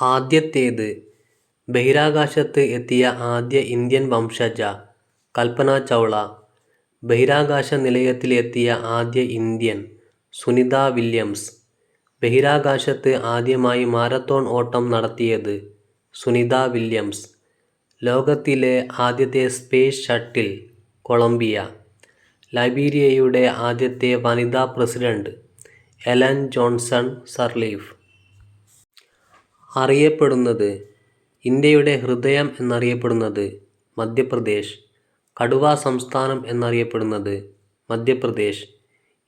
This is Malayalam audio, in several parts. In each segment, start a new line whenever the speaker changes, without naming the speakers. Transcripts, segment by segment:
ആദ്യത്തേത്. ബഹിരാകാശത്ത് എത്തിയ ആദ്യ ഇന്ത്യൻ വംശജ കൽപന ചൗള. ബഹിരാകാശ നിലയത്തിൽ എത്തിയ ആദ്യ ഇന്ത്യൻ സുനിത വില്യംസ്. ബഹിരാകാശത്ത് ആദ്യമായി മാരത്തോൺ ഓട്ടം നടത്തിയത് സുനിത വില്യംസ്. ലോകത്തിലെ ആദ്യത്തെ സ്പേസ് ഷട്ടിൽ കൊളംബിയ. ലൈബീരിയയുടെ ആദ്യത്തെ വനിതാ പ്രസിഡന്റ് എലൻ ജോൺസൺ സർലീഫ്. അറിയപ്പെടുന്നത്. ഇന്ത്യയുടെ ഹൃദയം എന്നറിയപ്പെടുന്നത് മധ്യപ്രദേശ്. കടുവ സംസ്ഥാനം എന്നറിയപ്പെടുന്നത് മധ്യപ്രദേശ്.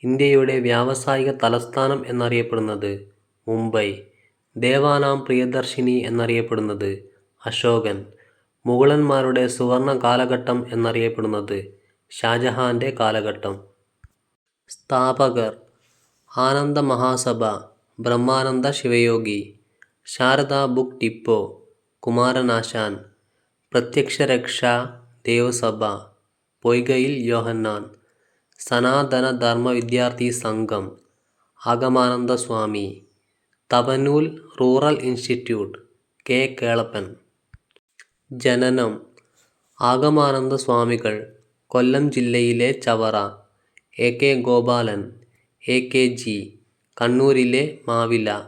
ഇന്ത്യയുടെ വ്യാവസായിക തലസ്ഥാനം എന്നറിയപ്പെടുന്നത് മുംബൈ. ദേവാനാം പ്രിയദർശിനി എന്നറിയപ്പെടുന്നത് അശോകൻ. മുഗളന്മാരുടെ സുവർണ കാലഘട്ടം എന്നറിയപ്പെടുന്നത് ഷാജഹാന്റെ കാലഘട്ടം. സ്ഥാപകർ. Ananda Mahasabha, Brahmananda Shivayogi. Sharada book depot, Kumaranasan. Prathyaksharaksha Devasabha, Poikayil Yohannan. Sanatana Dharma Vidyarthi Sangham, Agamananda Swami. Thavanur rural institute, K Kelappan. ജനനം. ആഗമാനന്ദ സ്വാമികൾ കൊല്ലം ജില്ലയിലെ Chavara. A K Gopalan, A K G, കണ്ണൂരിലെ മാവില.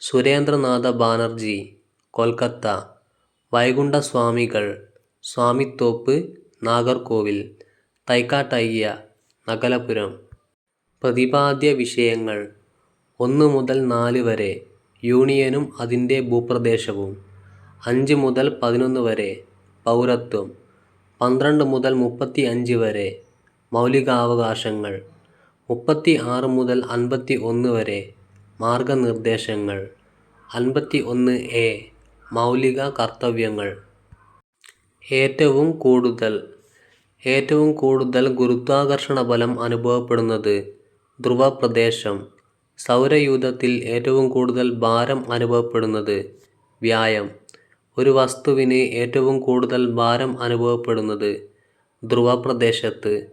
സുരേന്ദ്രനാഥ ബാനർജി, കൊൽക്കത്ത. വൈകുണ്ഠസ്വാമികൾ, സ്വാമിത്തോപ്പ്, നാഗർകോവിൽ. തൈക്കാട്ടയ്യ, നഗലപുരം. പ്രതിപാദ്യ വിഷയങ്ങൾ 1 മുതൽ 4 വരെ യൂണിയനും അതിൻ്റെ ഭൂപ്രദേശവും. 5 മുതൽ 11 വരെ പൗരത്വം. 12 മുതൽ 35 വരെ മൗലികാവകാശങ്ങൾ. 36 മുതൽ 51 വരെ മാർഗനിർദ്ദേശങ്ങൾ. 51 എ മൗലിക കർത്തവ്യങ്ങൾ. ഏറ്റവും കൂടുതൽ ഗുരുത്വാകർഷണ ബലം അനുഭവപ്പെടുന്നത് ധ്രുവപ്രദേശം. സൗരയൂഥത്തിൽ ഏറ്റവും കൂടുതൽ ഭാരം അനുഭവപ്പെടുന്നത് വ്യായം. ഒരു വസ്തുവിന് ഏറ്റവും കൂടുതൽ ഭാരം അനുഭവപ്പെടുന്നത് ധ്രുവപ്രദേശത്ത്.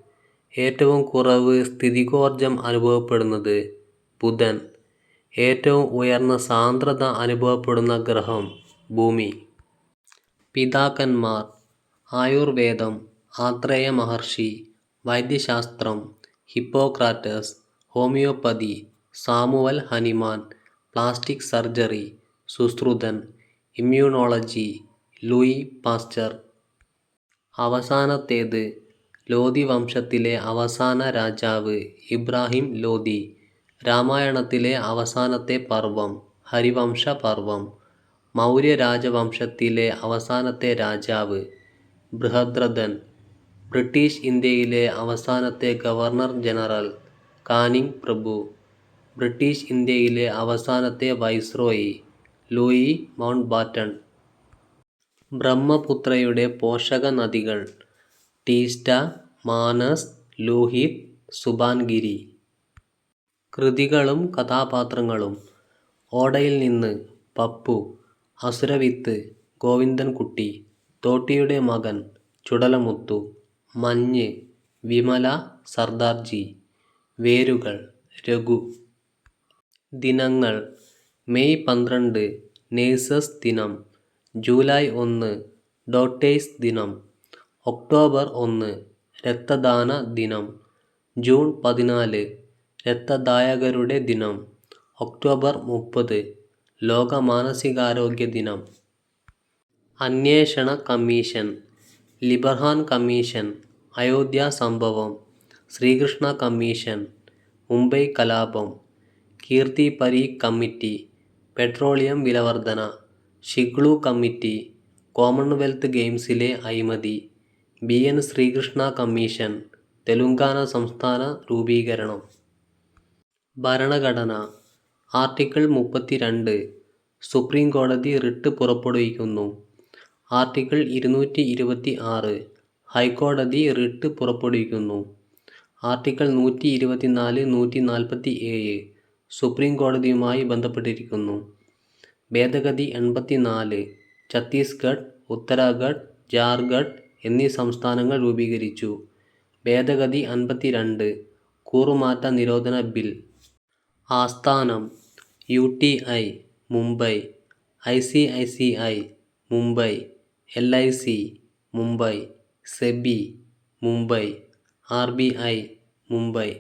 ഏറ്റവും കുറവ് സ്ഥിതികോർജം അനുഭവപ്പെടുന്നത് ബുധൻ. ഏറ്റവും ഉയർന്ന സാന്ദ്രത അനുഭവപ്പെടുന്ന ഗ്രഹം ഭൂമി. പിതാക്കന്മാർ. ആയുർവേദം ആത്രേയ മഹർഷി. വൈദ്യശാസ്ത്രം Hippocrates. Homoeopathy Samuel Hahnemann. Plastic surgery Sushruthan. Immunology Louis Pasteur. അവസാനത്തേത്. ലോധി വംശത്തിലെ അവസാന രാജാവ് ഇബ്രാഹിം ലോധി. രാമായണത്തിലെ അവസാനത്തെ പർവ്വം ഹരിവംശ പർവ്വം. മൗര്യ രാജവംശത്തിലെ അവസാനത്തെ രാജാവ് ബൃഹദ്രഥൻ. ബ്രിട്ടീഷ് ഇന്ത്യയിലെ അവസാനത്തെ ഗവർണർ ജനറൽ കാനിങ് പ്രഭു. ബ്രിട്ടീഷ് ഇന്ത്യയിലെ അവസാനത്തെ വൈസ്രോയി ലൂയി മൗണ്ട് ബാറ്റൺ. ബ്രഹ്മപുത്രയുടെ പോഷക നദികൾ ടീസ്റ്റ, മാനസ്, ലൂഹിത്, സുബാൻഗിരി. കൃതികളും കഥാപാത്രങ്ങളും. ഓടയിൽ നിന്ന് പപ്പു. അസുരവിത്ത് ഗോവിന്ദൻകുട്ടി. തോട്ടിയുടെ മകൻ ചുടലമുത്തു. മഞ്ഞ് വിമല സർദാർജി. വേരുകൾ രഘു. ദിനങ്ങൾ. മെയ് 12 നേഴ്സസ് ദിനം. ജൂലൈ 1 ഡോക്ടേഴ്സ് ദിനം. ഒക്ടോബർ 1 രക്തദാന ദിനം. ജൂൺ 14 രക്തദായകരുടെ ദിനം. ഒക്ടോബർ 30 ലോക മാനസികാരോഗ്യ ദിനം. അന്വേഷണ കമ്മീഷൻ. ലിബർഹാൻ കമ്മീഷൻ. അയോധ്യ സംഭവം. ശ്രീകൃഷ്ണ കമ്മീഷൻ. മുംബൈ കലാപം. കീർത്തി പരീഖ് കമ്മിറ്റി. പെട്രോളിയം വിലവർധന. ഷിഗ്ലു കമ്മിറ്റി. കോമൺവെൽത്ത് ഗെയിംസിലെ അഴിമതി. ബി.എൻ. ശ്രീകൃഷ്ണ കമ്മീഷൻ. തെലുങ്കാന സംസ്ഥാന രൂപീകരണം. ഭരണഘടന. ആർട്ടിക്കിൾ 32 സുപ്രീം കോടതി റിട്ട് പുറപ്പെടുവിക്കുന്നു. ആർട്ടിക്കിൾ 226 ഹൈക്കോടതി റിട്ട് പുറപ്പെടുവിക്കുന്നു. ആർട്ടിക്കിൾ 124, 147 സുപ്രീം കോടതിയുമായി ബന്ധപ്പെട്ടിരിക്കുന്നു. ഭേദഗതി 84 ഛത്തീസ്ഗഡ്, ഉത്തരാഖണ്ഡ്, ജാർഖണ്ഡ് എന്നീ സംസ്ഥാനങ്ങൾ രൂപീകരിച്ചു. ഭേദഗതി 52 കൂറുമാറ്റ നിരോധന ബിൽ. ആസ്ഥാനം UTI. Mumbai. ICICI Mumbai, LIC Mumbai, SEBI Mumbai, RBI Mumbai.